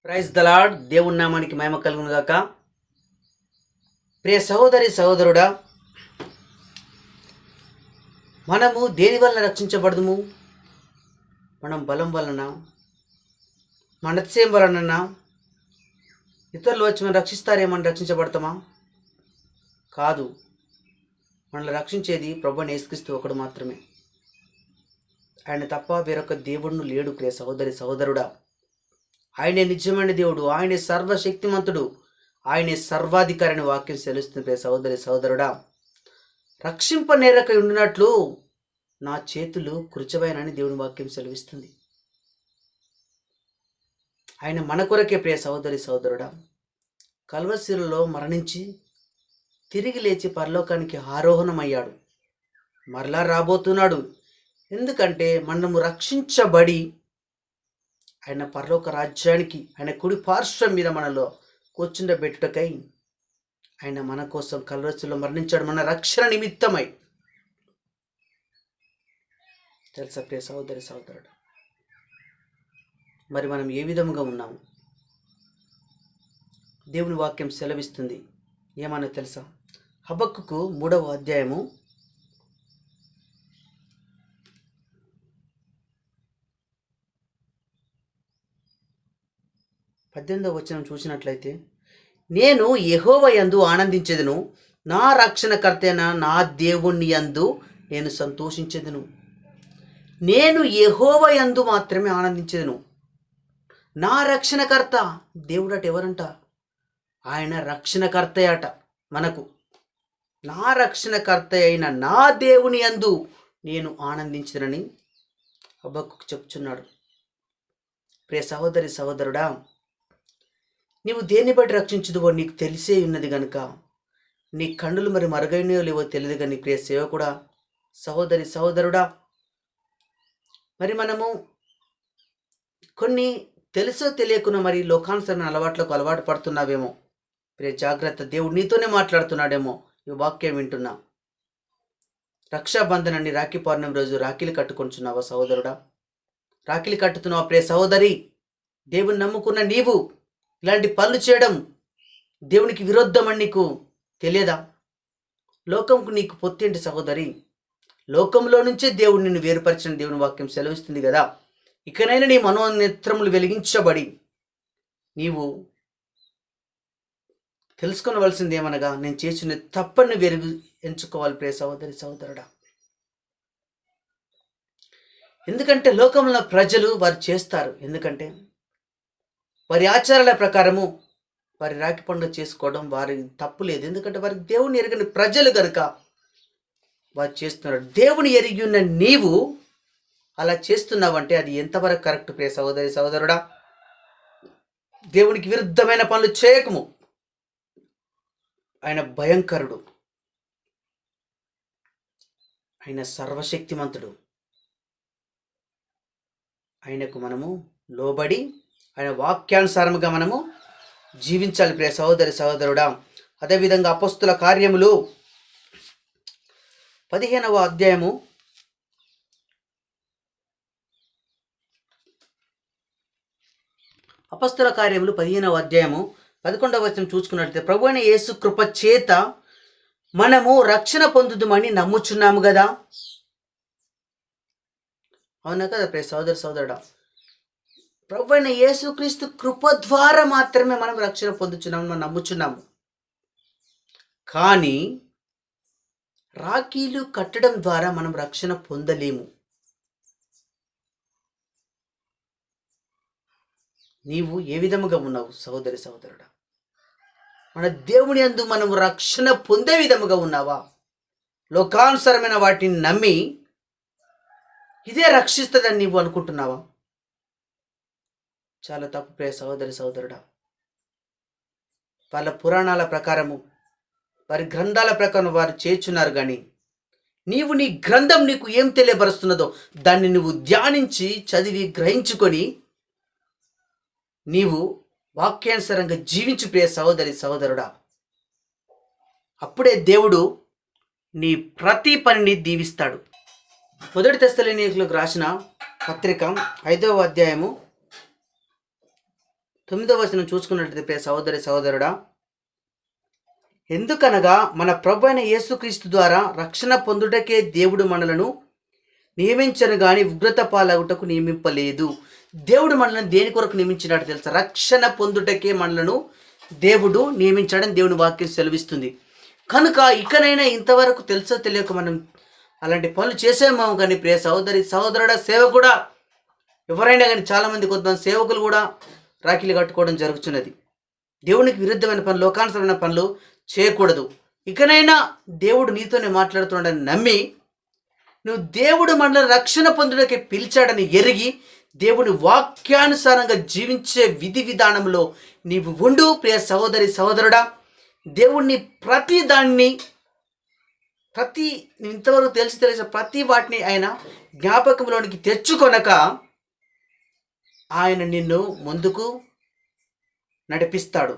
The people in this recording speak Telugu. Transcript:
Praise the lord. దేవుని నామానికి మహిమ కలుగును గాక. ప్రియ సహోదరి సహోదరుడా, మనము దేని వలన రక్షించబడదుము? మనం బలం వలన, మన అతిశయం వలన, ఇతరులు వచ్చి మనం రక్షిస్తారేమని రక్షించబడతామా? కాదు. మనల్ని రక్షించేది ప్రభువైన యేసుక్రీస్తు ఒకడు మాత్రమే. ఆయన తప్ప వేరొక దేవుడు లేడు. ప్రియ సహోదరి సహోదరుడా, ఆయనే నిజమైన దేవుడు, ఆయనే సర్వశక్తిమంతుడు, ఆయనే సర్వాధికారిని వాక్యం సెలుస్తుంది. ప్రియ సహోదరి సహోదరుడా, రక్షింప నేరక ఉండినట్లు నా చేతులు కురుచబైనని దేవుని వాక్యం సెలవిస్తుంది. ఆయన మన కొరకే. ప్రియ సహోదరి సహోదరుడా, కల్వశిలలో మరణించి తిరిగి లేచి పరలోకానికి ఆరోహణమయ్యాడు, మరలా రాబోతున్నాడు. ఎందుకంటే మనము రక్షించబడి ఆయన పరలోక రాజ్యానికి, ఆయన కుడి పార్శ్వం మీద మనలో కూర్చుండబెట్టుటకై ఆయన మన కోసం కల్వరిలో మరణించాడు, మన రక్షణ నిమిత్తమై. తెలుసా ప్రియ సహోదరి సహోదరుడు, మరి మనం ఏ విధముగా ఉన్నాము? దేవుని వాక్యం సెలవిస్తుంది. ఏమన్నా తెలుసా? హబక్కుకు 3వ అధ్యాయము 18వ వచనం చూసినట్లయితే, నేను యెహోవా యందు ఆనందించెదను, నా రక్షణకర్తైన నా దేవుని యందు నేను సంతోషించెదను. నేను యెహోవా యందు మాత్రమే ఆనందించెదను. నా రక్షణకర్త దేవుడట. ఎవరంట? ఆయన రక్షణకర్త అట మనకు. నా రక్షణకర్త అయిన నా దేవుని యందు నేను ఆనందించనని హబక్కుకు చెప్తున్నాడు. ప్రియ సహోదరి సహోదరుడా, నీవు దేన్ని బట్టి రక్షించుదువో నీకు తెలిసే ఉన్నది గనుక నీ కన్నులు మరి మరుగైనయో లేవో తెలియదు. కానీ ప్రియ సేవకుడా, సహోదరి సహోదరుడా, మరి మనము కొన్ని తెలుసో తెలియకున్నా మరి లోకానుసరణ అలవాట్లకు అలవాటు పడుతున్నావేమో. ప్రియ జాగ్రత్త, దేవుడు నీతోనే మాట్లాడుతున్నాడేమో. ఈ వాక్యం వింటున్నా. రక్షాబంధనాన్ని, రాఖీ పౌర్ణమి రోజు రాఖీలు కట్టుకుంటున్నావా సహోదరుడా? రాఖీలు కట్టుతున్నావా ప్రియ సహోదరి? దేవుని నమ్ముకున్న నీవు ఇలాంటి పనులు చేయడం దేవునికి విరుద్ధమని నీకు తెలియదా? లోకంకు నీకు పొత్తేంటి సహోదరి? లోకంలో నుంచే దేవుడు నిన్ను వేరుపరిచిన దేవుని వాక్యం సెలవిస్తుంది కదా. ఇకనైనా నీ మనోనేత్రములు వెలిగించబడి నీవు తెలుసుకొనవలసింది ఏమనగా, నేను చేసిన తప్పని వెలుగు ఎంచుకోవాలి ప్రియ సహోదరి సహోదరుడా. ఎందుకంటే లోకంలో ప్రజలు వారు చేస్తారు. ఎందుకంటే వారి ఆచారాల ప్రకారము వారి రాఖీ పండుగ చేసుకోవడం వారి తప్పు లేదు. ఎందుకంటే వారికి దేవుని ఎరగని ప్రజలు కనుక వారు చేస్తున్నారు. దేవుని ఎరిగి ఉన్న నీవు అలా చేస్తున్నావంటే అది ఎంతవరకు కరెక్ట్ ప్రియ సహోదరి సహోదరుడా? దేవునికి విరుద్ధమైన పనులు చేయకము. ఆయన భయంకరుడు, ఆయన సర్వశక్తిమంతుడు. ఆయనకు మనము లోబడి ఆయన వాక్యానుసారముగా మనము జీవించాలి ప్రియ సహోదరి సహోదరుడా. అదేవిధంగా అపొస్తలుల కార్యములు 15వ అధ్యాయము 11వ వచనం చూసుకున్నట్లయితే, ప్రభువైన యేసు కృప చేత మనము రక్షణ పొందుదుమని నమ్ముచున్నాము కదా. అవునా కదా ప్రియ సహోదరి సహోదరుడా? ప్రభువైన యేసుక్రీస్తు కృప ద్వారా మాత్రమే మనం రక్షణ పొందుచున్నాము, మనం నమ్ముచున్నాము. కానీ రాఖీలు కట్టడం ద్వారా మనం రక్షణ పొందలేము. నీవు ఏ విధముగా ఉన్నావు సహోదరి సహోదరుడా? మన దేవుని యందు మనము రక్షణ పొందే విధముగా ఉన్నావా? లోకానుసరమైన వాటిని నమ్మి ఇదే రక్షిస్తుందని నీవు అనుకుంటున్నావా? చాలా తప్పు ప్రియ సహోదరి సహోదరుడా. వాళ్ళ పురాణాల ప్రకారము, వారి గ్రంథాల ప్రకారం వారు చేర్చున్నారు. కానీ నీవు నీ గ్రంథం నీకు ఏం తెలియపరుస్తున్నదో దాన్ని నువ్వు ధ్యానించి చదివి గ్రహించుకొని నీవు వాక్యానుసారంగా జీవించు ప్రియ సహోదరి సహోదరుడా. అప్పుడే దేవుడు నీ ప్రతి పనిని దీవిస్తాడు. 1 తెస్సలోనికీయులకు రాసిన పత్రిక 5వ అధ్యాయము 9వ వచనం చూసుకున్నట్లయితే ప్రియ సహోదరి సహోదరుడా, ఎందుకనగా మన ప్రభు అయిన యేసుక్రీస్తు ద్వారా రక్షణ పొందుటకే దేవుడు మనలను నియమించను గాని ఉగ్రత పాలగుటకు నియమింపలేదు. దేవుడు మనల్ని దేని కొరకు నియమించినట్టు తెలుసా? రక్షణ పొందుటకే మనలను దేవుడు నియమించాడని దేవుని వాక్యం సెలవిస్తుంది. కనుక ఇకనైనా ఇంతవరకు తెలుసో తెలియక మనం అలాంటి పనులు చేసేమో కానీ ప్రియ సహోదరి సహోదరుడా, సేవకుడా, ఎవరైనా కానీ చాలామంది కొంతమంది సేవకులు కూడా రాఖీలు కట్టుకోవడం జరుగుతున్నది. దేవునికి విరుద్ధమైన పనులు, లోకానుసరమైన పనులు చేయకూడదు. ఇకనైనా దేవుడు నీతోనే మాట్లాడుతున్నాడని నమ్మి నువ్వు దేవుడు మనల్ని రక్షణ పొందుటకి పిలిచాడని ఎరిగి దేవుని వాక్యానుసారంగా జీవించే విధి విధానంలో నీవు ఉండు ప్రియ సహోదరి సహోదరుడా. దేవుణ్ణి ప్రతి దాన్ని ఇంతవరకు తెలిసిన ప్రతి వాటిని ఆయన జ్ఞాపకంలోనికి తెచ్చుకొనక ఆయన నిన్ను ముందుకు నడిపిస్తాడు.